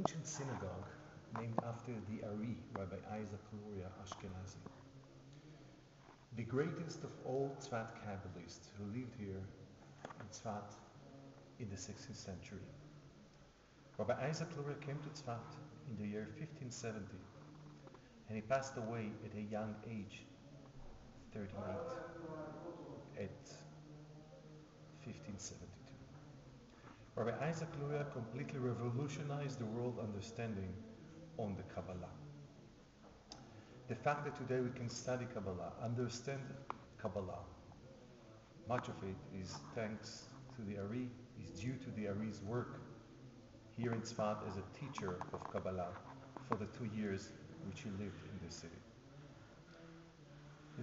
ancient synagogue named after the Ari, Rabbi Isaac Luria Ashkenazi, the greatest of all Tzfat Kabbalists who lived here in Tzfat in the 16th century. Rabbi Isaac Luria came to Tzfat in the year 1570, and he passed away at a young age, 38, at 1572. Rabbi Isaac Luria completely revolutionized the world understanding on the Kabbalah. The fact that today we can study Kabbalah, understand Kabbalah, much of it is thanks to the Ari, is due to the Ari's work here in Tzfat as a teacher of Kabbalah for the 2 years which he lived in the city.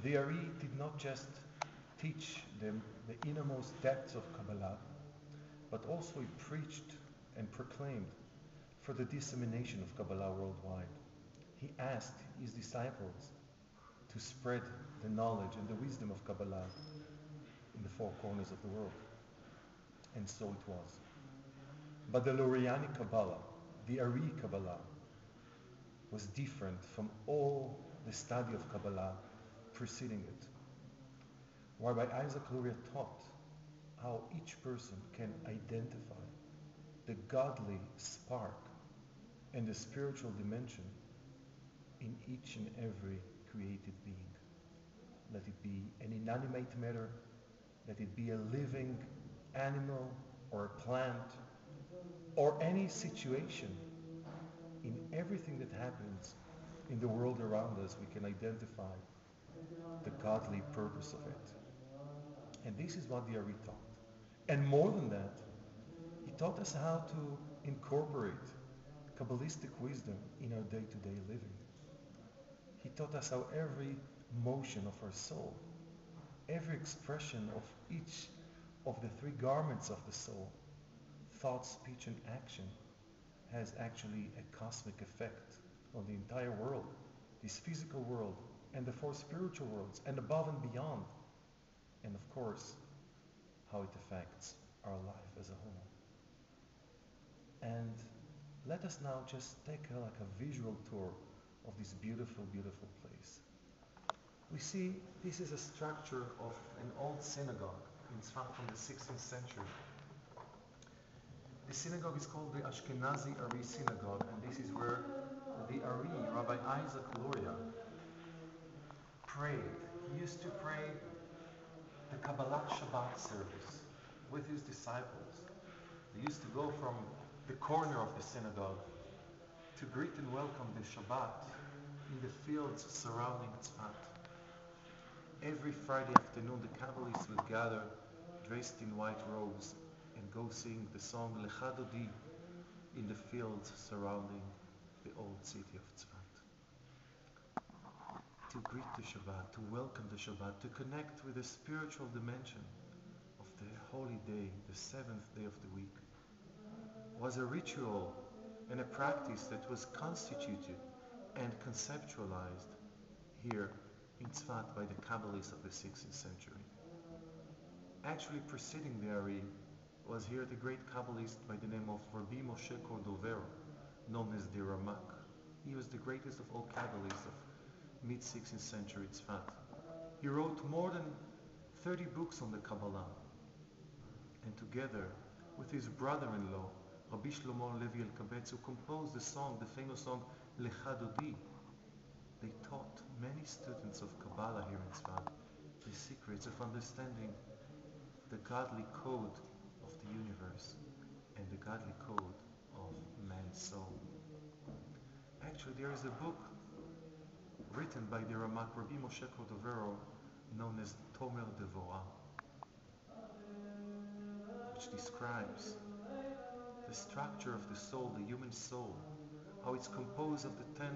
The Ari did not just teach them the innermost depths of Kabbalah, but also he preached and proclaimed for the dissemination of Kabbalah worldwide. He asked his disciples to spread the knowledge and the wisdom of Kabbalah in the four corners of the world. And so it was. But the Luriani Kabbalah, the Ari Kabbalah, was different from all the study of Kabbalah preceding it. Rabbi Isaac Luria taught how each person can identify the godly spark and the spiritual dimension in each and every created being. Let it be an inanimate matter, let it be a living animal or a plant, or any situation. In everything that happens in the world around us, we can identify the godly purpose of it. And this is what the Ari taught. And more than that, he taught us how to incorporate Kabbalistic wisdom in our day-to-day living. He taught us how every motion of our soul, every expression of each of the three garments of the soul, thought, speech, and action, has actually a cosmic effect on the entire world, this physical world, and the four spiritual worlds, and above and beyond. And of course, how it affects our life as a whole. And let us now just take a visual tour of this beautiful, beautiful place. We see this is a structure of an old synagogue in Tzfat from the 16th century. The synagogue is called the Ashkenazi Ari Synagogue, and this is where the Ari, Rabbi Isaac Luria, prayed. He used to pray the Kabbalah Shabbat service with his disciples. They used to go from the corner of the synagogue to greet and welcome the Shabbat in the fields surrounding Tzfat. Every Friday afternoon, the Kabbalists would gather dressed in white robes and go sing the song Lecha Dodi in the fields surrounding the old city of Tzfat. To greet the Shabbat, to welcome the Shabbat, to connect with the spiritual dimension of the holy day, the seventh day of the week, was a ritual and a practice that was constituted and conceptualized here in Tzfat by the Kabbalists of the 16th century. Actually preceding the Ari was here the great Kabbalist by the name of Rabbi Moshe Cordovero, known as the Ramak. He was the greatest of all Kabbalists of mid-16th century Tzfat. He wrote more than 30 books on the Kabbalah, and together with his brother-in-law, Rabbi Shlomo Levi El-Kabetz, who composed the song, the famous song Lecha Dodi, they taught many students of Kabbalah here in Tzfat the secrets of understanding the godly code of the universe and the godly code of man's soul. Actually, there is a book written by the Ramak Rabbi Moshe Cordovero known as Tomer Devorah, which describes the structure of the soul, the human soul, how it's composed of the 10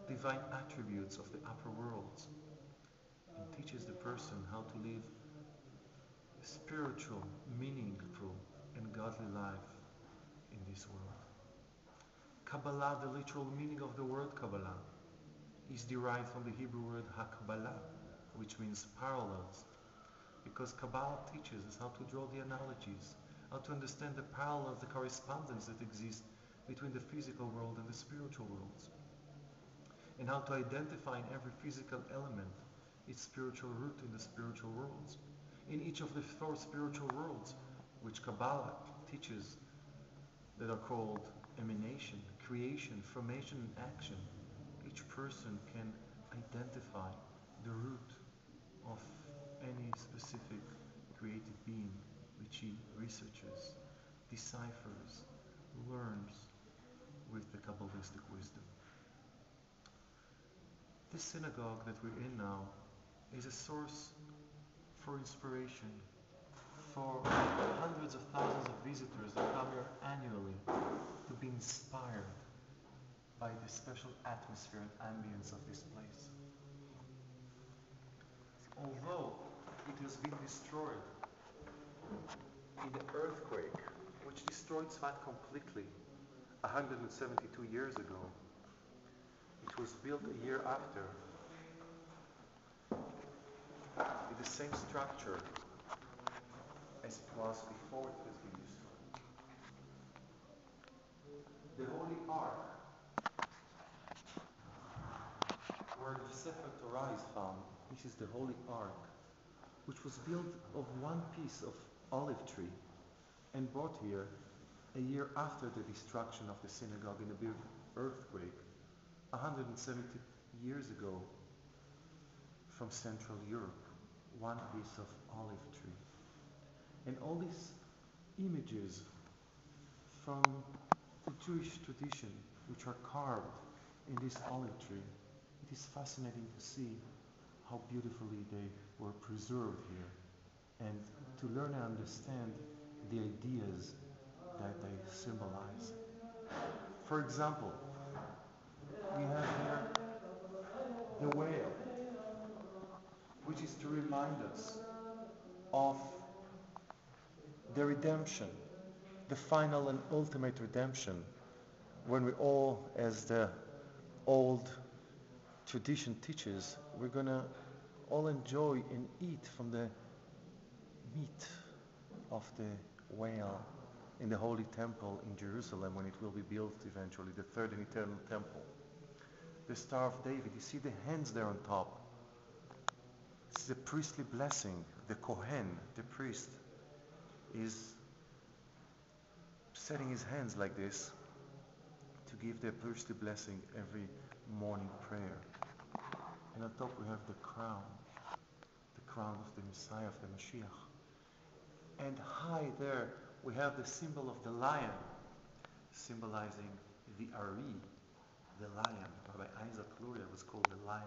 divine attributes of the upper worlds, and teaches the person how to live a spiritual, meaningful, and godly life in this world. Kabbalah, the literal meaning of the word Kabbalah, is derived from the Hebrew word Hakbalah, which means parallels, because Kabbalah teaches us how to draw the analogies, how to understand the parallels, the correspondence that exists between the physical world and the spiritual worlds, and how to identify in every physical element its spiritual root in the spiritual worlds. In each of the four spiritual worlds, which Kabbalah teaches, that are called emanation, creation, formation, and action, each person can identify the root of any specific created being which he researches, deciphers, learns with the Kabbalistic wisdom. This synagogue that we're in now is a source for inspiration for hundreds of thousands of visitors that come here annually to be inspired by the special atmosphere and ambience of this place. Although it has been destroyed in the earthquake, which destroyed Tzfat completely 172 years ago, it was built a year after with the same structure as it was before it has been destroyed. The Holy Ark, where the Sefer Torah is found, this is the Holy Ark, which was built of one piece of olive tree and brought here a year after the destruction of the synagogue in a big earthquake 170 years ago from Central Europe, one piece of olive tree. And all these images from the Jewish tradition which are carved in this olive tree, it is fascinating to see how beautifully they were preserved here and to learn and understand the ideas that they symbolize. For example, we have here the whale, which is to remind us of the redemption, the final and ultimate redemption, when we all, as the old tradition teaches, we're going to all enjoy and eat from the meat of the whale in the Holy Temple in Jerusalem when it will be built eventually, the third and eternal temple. The Star of David, you see the hands there on top. It's the priestly blessing. The Kohen, the priest, is setting his hands like this to give the priestly blessing every morning prayer. And on top we have the crown of the Messiah, of the Mashiach. And high there we have the symbol of the lion, symbolizing the Ari, the lion. Rabbi Isaac Luria was called the lion